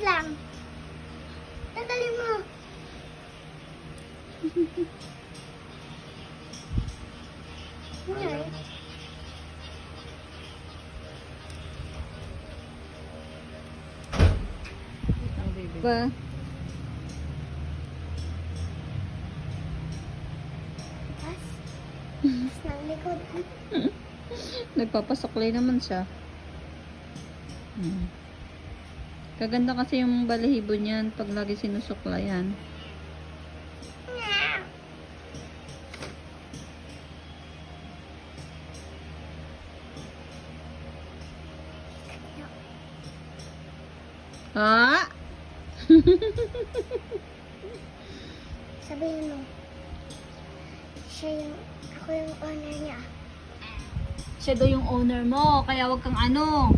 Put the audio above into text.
lang. Tanggalin mo. Ngayon. Ba? Pas. Pas ng likod. Nagpapasuklay naman siya. Kaganda kasi yung balahibo niyan pag lagi sinusuklayan. Ah! Sabihin mo. Ako yung owner niya. Siya daw yung owner mo, kaya wag kang ano.